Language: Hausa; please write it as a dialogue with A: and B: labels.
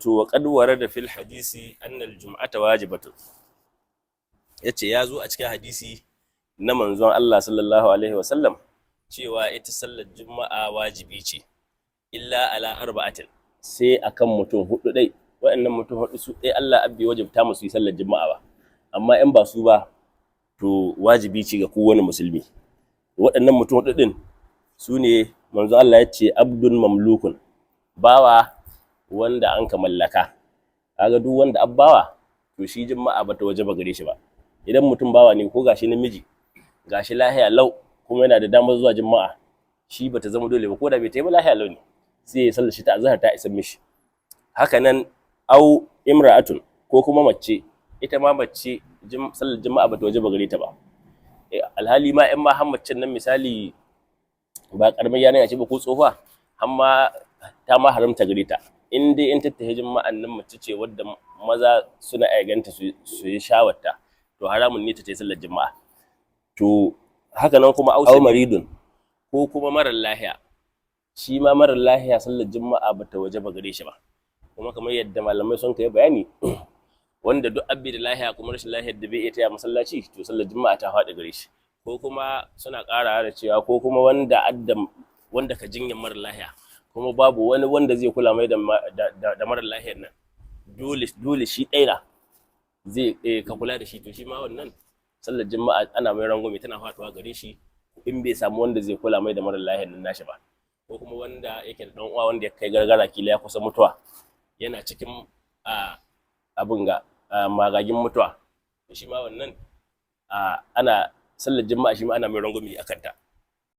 A: to wa qad warada fil hadisi anna al jum'ata wajibatun, yace ya zo a cikin hadisi na manzon Allah sallallahu alaihi wasallam cewa ita sallar juma'a wajibi ce illa ala arba'atin, sai akan mutum hudu dai. Waɗannan mutum hudu su dai Allah abbi wajibta musu yi sallar juma'a ba, amma in ba su ba to wajibi ce ga kowane musulmi. Waɗannan mutum hudu din su ne manzo Allah ya ce abdun mamlukun, bawa wanda an ka mallaka. Kaga duk wanda abbawa to shi juma'a bata wajaba gare shi ba. Idan mutum bawa ne ko gashi namiji gashi lahiya lau kuma yana da damar zuwa juma'a, shi bata zama dole ba, ko da bai tayi ba lahiya lau ne sai ya sallar shi ta azhar ta isa mishi. Haka nan au imra'atun, ko kuma mace, ita ma mace sallar juma'a bata wajaba gare ta ba. Alhali ma in ma hammacin nan misali ba karamar yarinya ce ba ko tsofa, amma ta ma haramta gare ta in dai in tattahe juma'an nan mace ce wadda maza suna aiganta su yi shawarta, to haramun ne ta yi sallar juma'a. To haka nan kuma au maridun, ko kuma marar lahiya, shi ma marar lahiya sallar juma'a bata wajaba gare shi ba. Kuma kamar yadda malamai sun kai bayani, wanda duk abbi da lahiya kuma rashin lahiyar da bai iya taya masallaci, to sallar juma'a ta faɗi gare shi. Ko kuma suna ƙara da cewa ko kuma wanda ka jinyar marar lahiya kuma babu wani wanda zai kula mai da marar lahiyar nan, dole shi ɗaya zai ka kula da shi, to shi ma wannan sallar juma'a ana mai rangwame, tana faɗuwa gare shi in bai samu wanda zai kula mai da marar lahiyar nan nashi ba. Ko kuma wanda yake da ɗan uwa wanda ya kai gargara, kila ya kusa mutuwa, yana cikin abin ga magagin mutuwa, to shi ma wannan ana sallar juma'a shi ma ana mai rangwame a kanta.